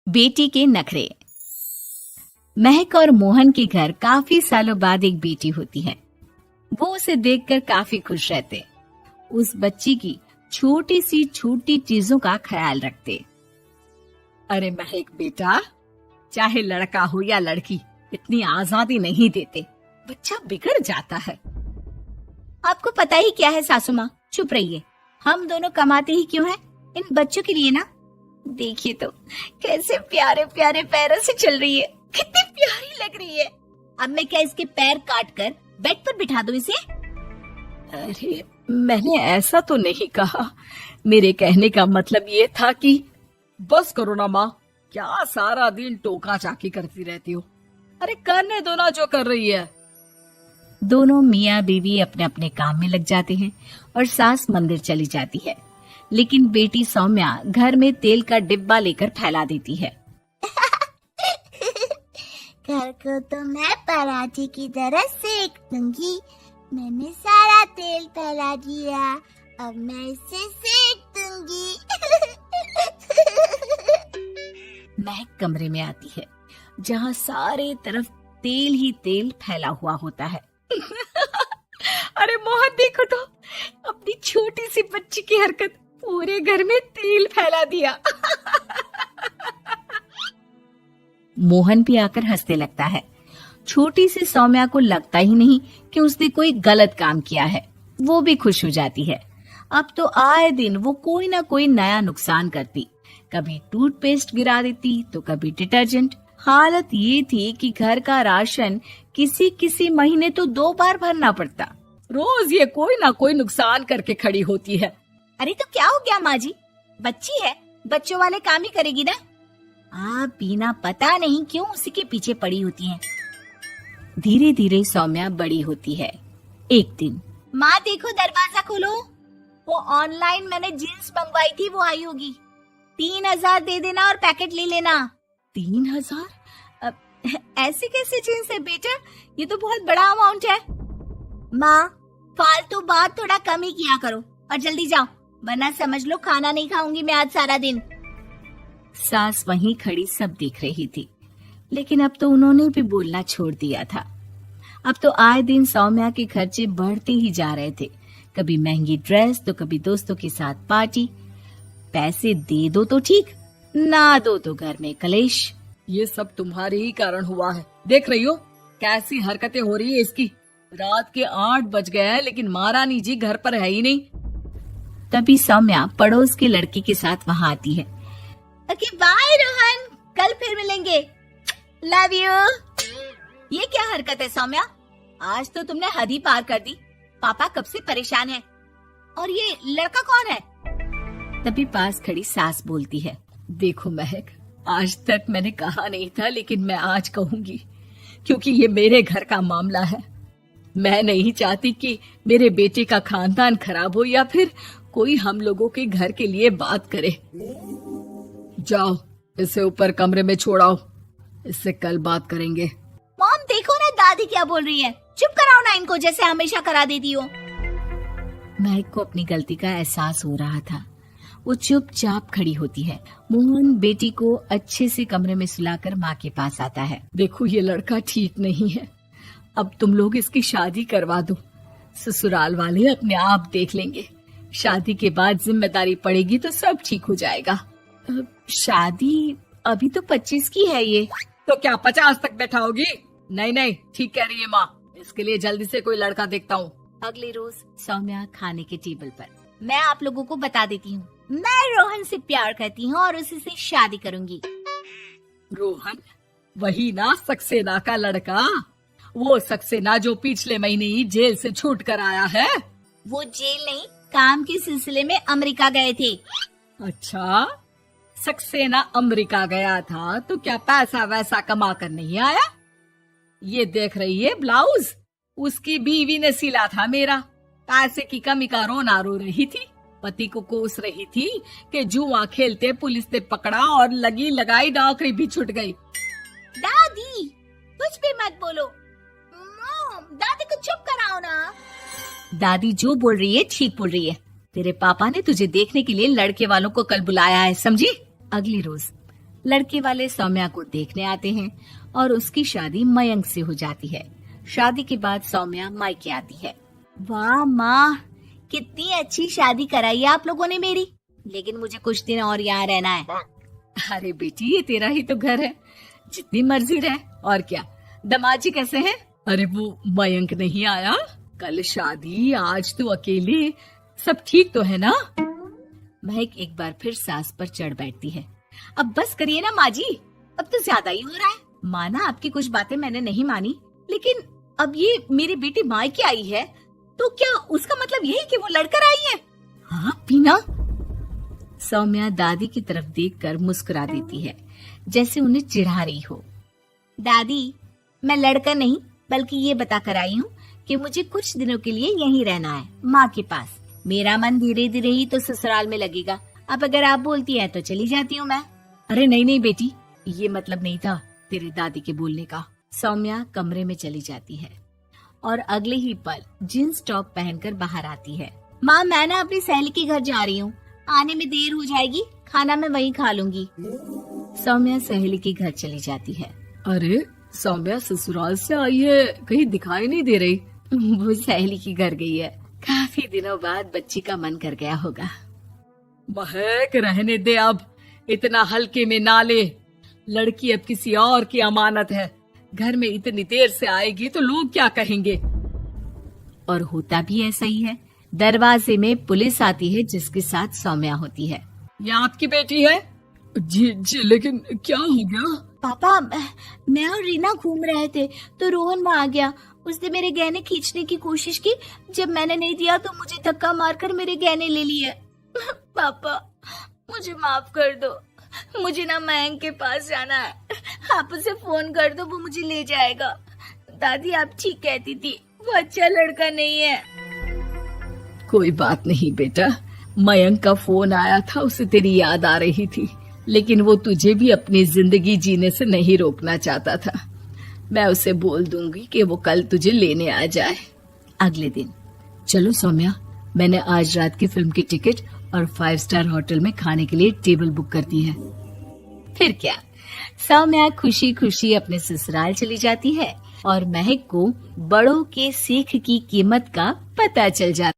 बेटी के नखरे। महक और मोहन के घर काफी सालों बाद एक बेटी होती है। वो उसे देखकर काफी खुश रहते। उस बच्ची की छोटी सी छोटी चीजों का ख्याल रखते। अरे महक बेटा, चाहे लड़का हो या लड़की, इतनी आजादी नहीं देते, बच्चा बिगड़ जाता है। आपको पता ही क्या है सासू माँ, चुप रहिए। हम दोनों कमाते ही क्यों हैं? इन बच्चों के लिए ना। देखिए तो कैसे प्यारे प्यारे पैरों से चल रही है, कितनी प्यारी लग रही है। अब मैं क्या इसके पैर काट कर बेड पर बिठा दूं इसे? अरे मैंने ऐसा तो नहीं कहा। मेरे कहने का मतलब ये था कि बस करो ना माँ, क्या सारा दिन टोका चाकी करती रहती हो। अरे करने दो ना जो कर रही है। दोनों मियाँ बीवी अपने अपने काम में लग जाते हैं और सास मंदिर चली जाती है। लेकिन बेटी सौम्या घर में तेल का डिब्बा लेकर फैला देती है। घर को तो मैं पराठे की तरह सेक दूंगी। मैंने सारा तेल फैला दिया, अब मैं इसे सेक दूंगी। महक कमरे में आती है जहाँ सारे तरफ तेल ही तेल फैला हुआ होता है। अरे मोहन देखो तो, अपनी छोटी सी बच्ची की हरकत, पूरे घर में तेल फैला दिया। मोहन भी आकर हंसने लगता है। छोटी सी सौम्या को लगता ही नहीं कि उसने कोई गलत काम किया है। वो भी खुश हो जाती है। अब तो आए दिन वो कोई ना कोई नया नुकसान करती। कभी टूथपेस्ट गिरा देती तो कभी डिटर्जेंट। हालत ये थी कि घर का राशन किसी किसी महीने तो 2 बार भरना पड़ता। रोज ये कोई ना कोई नुकसान करके खड़ी होती है। अरे तो क्या हो गया माँ जी, बच्ची है, बच्चों वाले काम ही करेगी ना। आप बिना पता नहीं क्यों उसी के पीछे पड़ी होती हैं। धीरे धीरे सौम्या बड़ी होती है। एक दिन, माँ देखो दरवाजा खोलो, वो ऑनलाइन मैंने जीन्स मंगवाई थी, वो आई होगी। 3,000 दे देना और पैकेट ले लेना। 3,000? ऐसे कैसे जीन्स है बेटा, ये तो बहुत बड़ा अमाउंट है। माँ फालतू बात थोड़ा कम ही किया करो और जल्दी जाओ, वरना समझ लो खाना नहीं खाऊंगी मैं आज सारा दिन। सास वहीं खड़ी सब देख रही थी, लेकिन अब तो उन्होंने भी बोलना छोड़ दिया था। अब तो आए दिन सौम्या के खर्चे बढ़ते ही जा रहे थे। कभी महंगी ड्रेस तो कभी दोस्तों के साथ पार्टी। पैसे दे दो तो ठीक, ना दो तो घर में कलेश। ये सब तुम्हारे ही कारण हुआ है। देख रही हो कैसी हरकतें हो रही है इसकी। रात के 8 बज गए हैं लेकिन महारानी जी घर पर है ही नहीं। तभी सौम्या पड़ोस के लड़की के साथ वहाँ आती है। ओके बाय रोहन, कल फिर मिलेंगे, लव यू। ये क्या हरकत है सौम्या, आज तो तुमने हद ही पार कर दी। पापा कब से परेशान है। और ये लड़का कौन है? तभी पास खड़ी सास बोलती है, देखो महक, आज तक मैंने कहा नहीं था लेकिन मैं आज कहूंगी, क्योंकि ये मेरे घर का मामला है। मैं नहीं चाहती कि मेरे बेटे का खानदान खराब हो या फिर कोई हम लोगों के घर के लिए बात करे। जाओ इसे ऊपर कमरे में छोड़ाओ, इससे कल बात करेंगे। मॉम देखो ना दादी क्या बोल रही है, चुप कराओ ना इनको, जैसे हमेशा करा देती हो। महक को अपनी गलती का एहसास हो रहा था। वो चुपचाप खड़ी होती है। मोहन बेटी को अच्छे से कमरे में सुलाकर माँ के पास आता है। देखो ये लड़का ठीक नहीं है, अब तुम लोग इसकी शादी करवा दो। ससुराल वाले अपने आप देख लेंगे। शादी के बाद जिम्मेदारी पड़ेगी तो सब ठीक हो जाएगा। शादी अभी तो 25 की है ये। तो क्या 50 तक बैठाओगी? नहीं नहीं, ठीक कह रही है माँ, इसके लिए जल्दी से कोई लड़का देखता हूँ। अगले रोज सौम्या खाने के टेबल पर, मैं आप लोगों को बता देती हूँ, मैं रोहन से प्यार करती हूँ और उसी से शादी करूंगी। रोहन? वही ना सक्सेना का लड़का, वो सक्सेना जो पिछले महीने ही जेल से छूट कर आया है। वो जेल नहीं, काम के सिलसिले में अमेरिका गए थे। अच्छा, सक्सेना अमेरिका गया था तो क्या पैसा वैसा कमा कर नहीं आया? ये देख रही है ब्लाउज, उसकी बीवी ने सिला था मेरा। पैसे की कमी का रोना रो रही थी, पति को कोस रही थी कि जुआ खेलते पुलिस ने पकड़ा और लगी लगाई नौकरी भी छूट गई। दादी कुछ भी मत बोलो, दादी को चुप कराओ ना। दादी जो बोल रही है ठीक बोल रही है। तेरे पापा ने तुझे देखने के लिए लड़के वालों को कल बुलाया है, समझी? अगली रोज लड़के वाले सौम्या को देखने आते हैं और उसकी शादी मयंक से हो जाती है। शादी के बाद सौम्या मायके आती है। वाह माँ, कितनी अच्छी शादी कराई है आप लोगों ने मेरी। लेकिन मुझे कुछ दिन और यहाँ रहना है। अरे बेटी, ये तेरा ही तो घर है, जितनी मर्जी रह। और क्या, दामाद जी कैसे हैं? अरे वो मयंक नहीं आया, कल शादी, आज तो अकेले, सब ठीक तो है ना? महक एक बार फिर सास पर चढ़ बैठती है। अब बस करिए ना माँ जी, अब तो ज्यादा ही हो रहा है। माना आपकी कुछ बातें मैंने नहीं मानी, लेकिन अब ये मेरी बेटी मायके आई है तो क्या उसका मतलब यही कि वो लड़कर आई है? हाँ पीना। सौम्या दादी की तरफ देखकर मुस्कुरा देती है, जैसे उन्हें चिढ़ा रही हो। दादी, मैं लड़कर नहीं बल्कि ये बता कर आई हूँ कि मुझे कुछ दिनों के लिए यहीं रहना है, माँ के पास। मेरा मन धीरे धीरे ही तो ससुराल में लगेगा। अब अगर आप बोलती है तो चली जाती हूँ मैं। अरे नहीं नहीं बेटी, ये मतलब नहीं था तेरे दादी के बोलने का। सौम्या कमरे में चली जाती है और अगले ही पल जींस टॉप पहनकर बाहर आती है। माँ, मैं ना अपनी सहेली के घर जा रही हूँ, आने में देर हो जाएगी, खाना मैं वहीं खा लूंगी। सौम्या सहेली के घर चली जाती है। अरे सौम्या ससुराल से आई है, कहीं दिखाई नहीं दे रही। वो सहेली के घर गई है, काफी दिनों बाद बच्ची का मन कर गया होगा। महक, रहने दे अब, इतना हल्के में ना ले। लड़की अब किसी और की अमानत है, घर में इतनी देर से आएगी तो लोग क्या कहेंगे। और होता भी ऐसा ही है। दरवाजे में पुलिस आती है जिसके साथ सौम्या होती है। ये आपकी बेटी है? जी जी, लेकिन क्या हो गया? पापा, मैं और रीना घूम रहे थे तो रोहन वहाँ आ गया। उसने मेरे गहने खींचने की कोशिश की, जब मैंने नहीं दिया तो मुझे धक्का मारकर मेरे गहने ले लिए। पापा, मुझे माफ कर दो, मुझे ना मयंक के पास जाना है। आप उसे फोन कर दो, वो मुझे ले जाएगा। दादी, आप ठीक कहती थी, वो अच्छा लड़का नहीं है। कोई बात नहीं बेटा, मयंक का फोन आया था, उसे तेरी याद आ रही थी, लेकिन वो तुझे भी अपनी जिंदगी जीने से नहीं रोकना चाहता था। मैं उसे बोल दूंगी कि वो कल तुझे लेने आ जाए। अगले दिन, चलो सौम्या, मैंने आज रात की फिल्म की टिकट और 5 स्टार होटल में खाने के लिए टेबल बुक कर दी है। फिर क्या, सौम्या खुशी खुशी अपने ससुराल चली जाती है और महक को बड़ों के सीख की कीमत का पता चल जाता है।